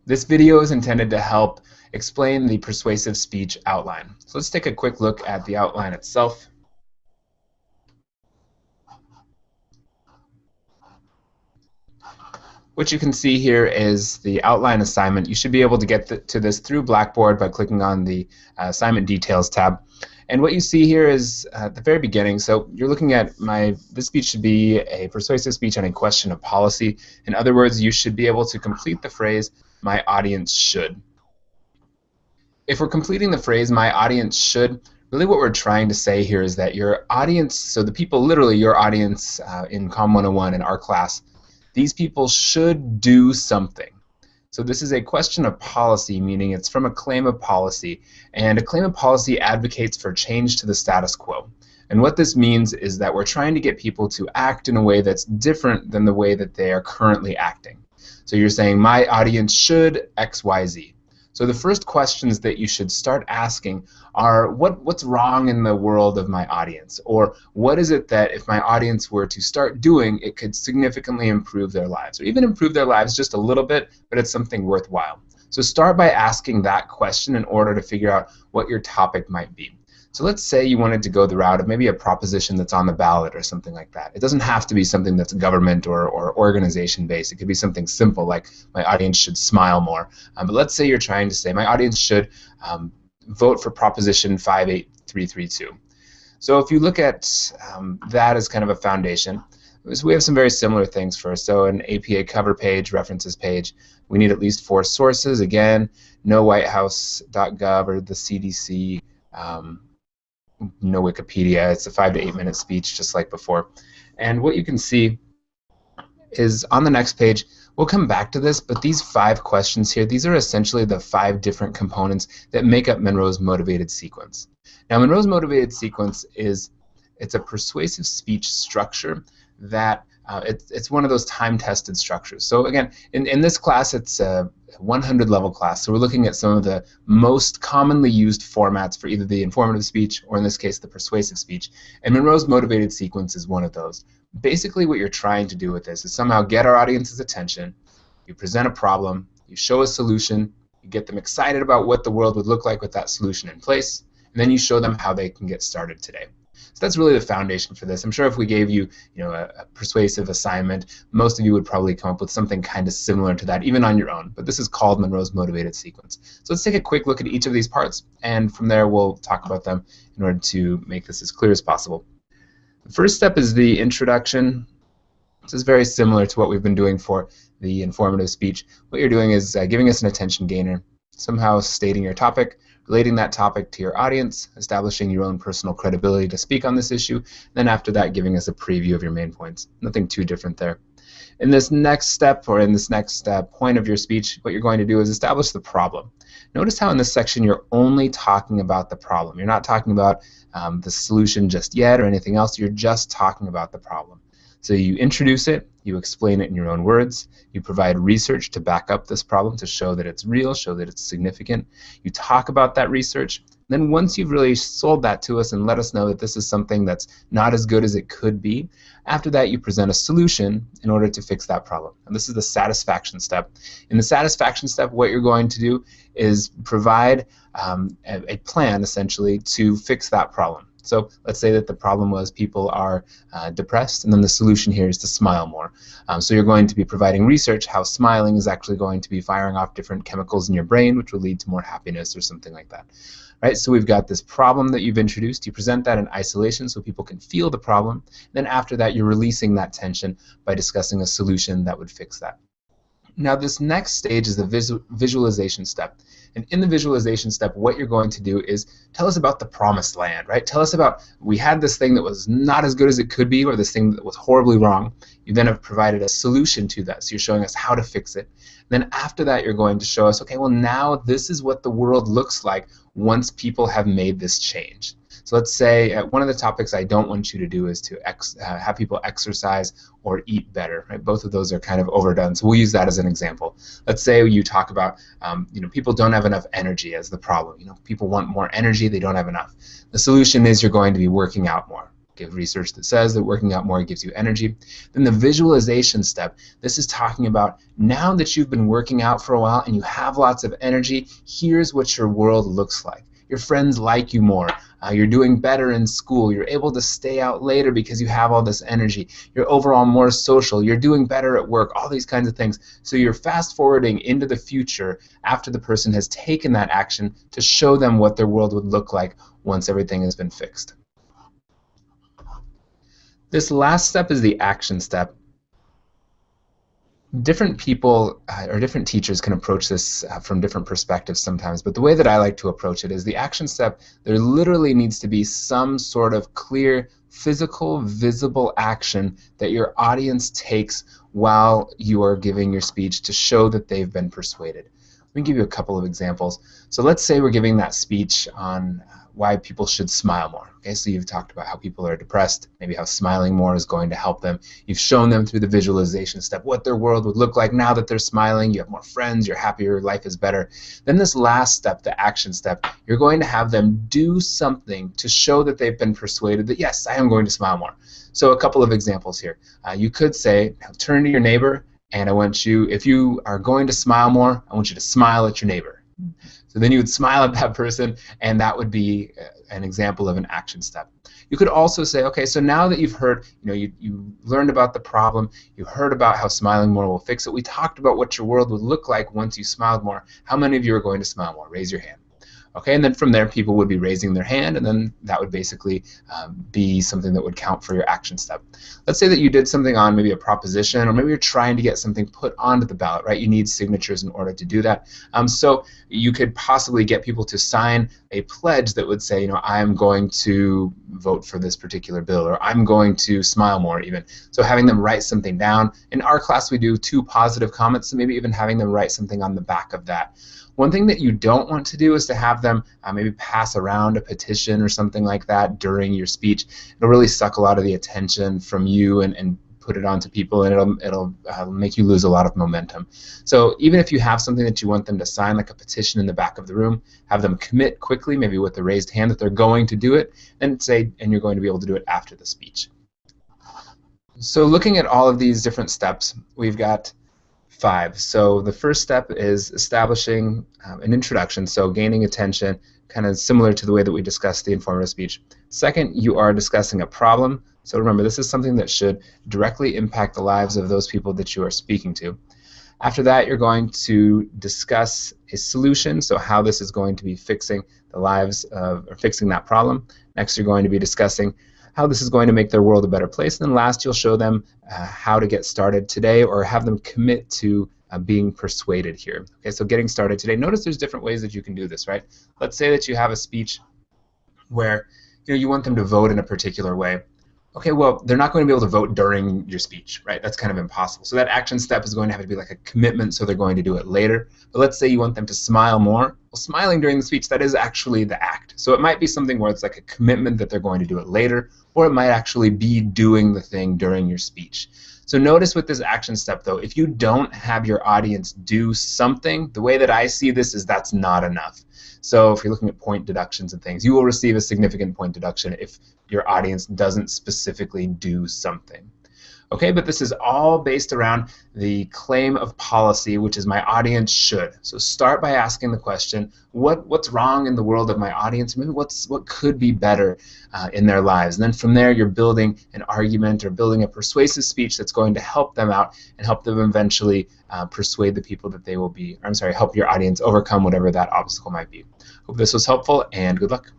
This video is intended to help explain the persuasive speech outline. So let's take a quick look at the outline itself. What you can see here is the outline assignment. You should be able to get to this through Blackboard by clicking on the assignment details tab. And what you see here is at the very beginning, so you're looking at this speech should be a persuasive speech on a question of policy. In other words, you should be able to complete the phrase, "My audience should." If we're completing the phrase, "My audience should," really what we're trying to say here is that your audience, so the people, literally your audience in Com 101 in our class, these people should do something. So this is a question of policy, meaning it's from a claim of policy, and a claim of policy advocates for change to the status quo. And what this means is that we're trying to get people to act in a way that's different than the way that they are currently acting. So you're saying, "My audience should X, Y, Z." So the first questions that you should start asking are, what's wrong in the world of my audience? Or what is it that if my audience were to start doing, it could significantly improve their lives? Or even improve their lives just a little bit, but it's something worthwhile. So start by asking that question in order to figure out what your topic might be. So let's say you wanted to go the route of maybe a proposition that's on the ballot or something like that. It doesn't have to be something that's government or organization based. It could be something simple like my audience should smile more. But let's say you're trying to say my audience should vote for Proposition 58332. So if you look at that as kind of a foundation, so we have some very similar things first. So an APA cover page, references page, we need at least 4 sources. Again, no whitehouse.gov or the CDC. No Wikipedia. It's a 5 to 8 minute speech just like before. And what you can see is on the next page, we'll come back to this, but these 5 questions here, these are essentially the 5 different components that make up Monroes motivated sequence. Now Monroes motivated sequence it's a persuasive speech structure that it's one of those time-tested structures. So again, in this class, it's a 100 level class. So we're looking at some of the most commonly used formats for either the informative speech or in this case the persuasive speech. And Monroes motivated sequence is one of those. Basically what you're trying to do with this is somehow get our audience's attention. You present a problem, you show a solution, you get them excited about what the world would look like with that solution in place, and then you show them how they can get started today. So that's really the foundation for this. I'm sure if we gave you, a persuasive assignment, most of you would probably come up with something kind of similar to that, even on your own. But this is called Monroes motivated sequence. So let's take a quick look at each of these parts, and from there we'll talk about them in order to make this as clear as possible. The first step is the introduction. This is very similar to what we've been doing for the informative speech. What you're doing is giving us an attention gainer, somehow stating your topic, relating that topic to your audience, establishing your own personal credibility to speak on this issue, then after that giving us a preview of your main points. Nothing too different there. In this next step, or in this next point of your speech, what you're going to do is establish the problem. Notice how in this section you're only talking about the problem. You're not talking about the solution just yet or anything else. You're just talking about the problem. So you introduce it, you explain it in your own words, you provide research to back up this problem to show that it's real, show that it's significant. You talk about that research. Then once you've really sold that to us and let us know that this is something that's not as good as it could be, after that you present a solution in order to fix that problem. And this is the satisfaction step. In the satisfaction step, what you're going to do is provide a plan, essentially, to fix that problem. So let's say that the problem was people are depressed, and then the solution here is to smile more. So you're going to be providing research how smiling is actually going to be firing off different chemicals in your brain, which will lead to more happiness or something like that. Right? So we've got this problem that you've introduced. You present that in isolation so people can feel the problem. Then after that, you're releasing that tension by discussing a solution that would fix that. Now this next stage is the visualization step. And in the visualization step, what you're going to do is tell us about the promised land, right? Tell us about, we had this thing that was not as good as it could be, or this thing that was horribly wrong. You then have provided a solution to that, so you're showing us how to fix it. Then after that, you're going to show us, okay, well now this is what the world looks like once people have made this change. So let's say one of the topics I don't want you to do is to have people exercise or eat better. Right? Both of those are kind of overdone, so we'll use that as an example. Let's say you talk about people don't have enough energy as the problem. People want more energy, they don't have enough. The solution is you're going to be working out more. give research that says that working out more gives you energy. Then the visualization step, this is talking about now that you've been working out for a while and you have lots of energy, here's what your world looks like. Your friends like you more. You're doing better in school. You're able to stay out later because you have all this energy. You're overall more social. You're doing better at work, all these kinds of things. So you're fast forwarding into the future after the person has taken that action to show them what their world would look like once everything has been fixed. This last step is the action step. Different people or different teachers can approach this from different perspectives sometimes, but the way that I like to approach it is the action step, there literally needs to be some sort of clear, physical, visible action that your audience takes while you are giving your speech to show that they've been persuaded. Let me give you a couple of examples. So let's say we're giving that speech on why people should smile more. Okay, so you've talked about how people are depressed, maybe how smiling more is going to help them. You've shown them through the visualization step what their world would look like now that they're smiling. You have more friends, you're happier, life is better. Then this last step, the action step, you're going to have them do something to show that they've been persuaded that yes, I am going to smile more. So a couple of examples here. You could say, turn to your neighbor, and I want you, if you are going to smile more, I want you to smile at your neighbor. So then you would smile at that person, and that would be an example of an action step. You could also say, okay, so now that you've heard, you learned about the problem, you heard about how smiling more will fix it, we talked about what your world would look like once you smiled more. How many of you are going to smile more? Raise your hand. Okay, and then from there, people would be raising their hand, and then that would basically be something that would count for your action step. Let's say that you did something on maybe a proposition, or maybe you're trying to get something put onto the ballot, right? You need signatures in order to do that. So you could possibly get people to sign a pledge that would say, I'm going to vote for this particular bill, or I'm going to smile more even. So having them write something down. In our class, we do 2 positive comments, so maybe even having them write something on the back of that. One thing that you don't want to do is to have them maybe pass around a petition or something like that during your speech. It'll really suck a lot of the attention from you and put it onto people, and it'll make you lose a lot of momentum. So even if you have something that you want them to sign, like a petition in the back of the room, have them commit quickly, maybe with a raised hand that they're going to do it, and you're going to be able to do it after the speech. So looking at all of these different steps, we've got 5. So the first step is establishing an introduction, so gaining attention, kind of similar to the way that we discussed the informative speech. Second, you are discussing a problem. So remember, this is something that should directly impact the lives of those people that you are speaking to. After that, you're going to discuss a solution, so how this is going to be fixing the lives of, or fixing that problem. Next, you're going to be discussing how this is going to make their world a better place. And then last, you'll show them how to get started today, or have them commit to being persuaded here. Okay, so getting started today. Notice there's different ways that you can do this, right? Let's say that you have a speech where you want them to vote in a particular way. Okay, well, they're not going to be able to vote during your speech, right? That's kind of impossible. So that action step is going to have to be like a commitment, so they're going to do it later. But let's say you want them to smile more. Well, smiling during the speech, that is actually the act. So it might be something where it's like a commitment that they're going to do it later, or it might actually be doing the thing during your speech. So notice with this action step, though, if you don't have your audience do something, the way that I see this is that's not enough. So if you're looking at point deductions and things, you will receive a significant point deduction if your audience doesn't specifically do something. Okay, but this is all based around the claim of policy, which is my audience should. So start by asking the question, what's wrong in the world of my audience? Maybe what could be better in their lives? And then from there, you're building an argument or building a persuasive speech that's going to help them out and help them eventually persuade the people that they will be, help your audience overcome whatever that obstacle might be. Hope this was helpful, and good luck.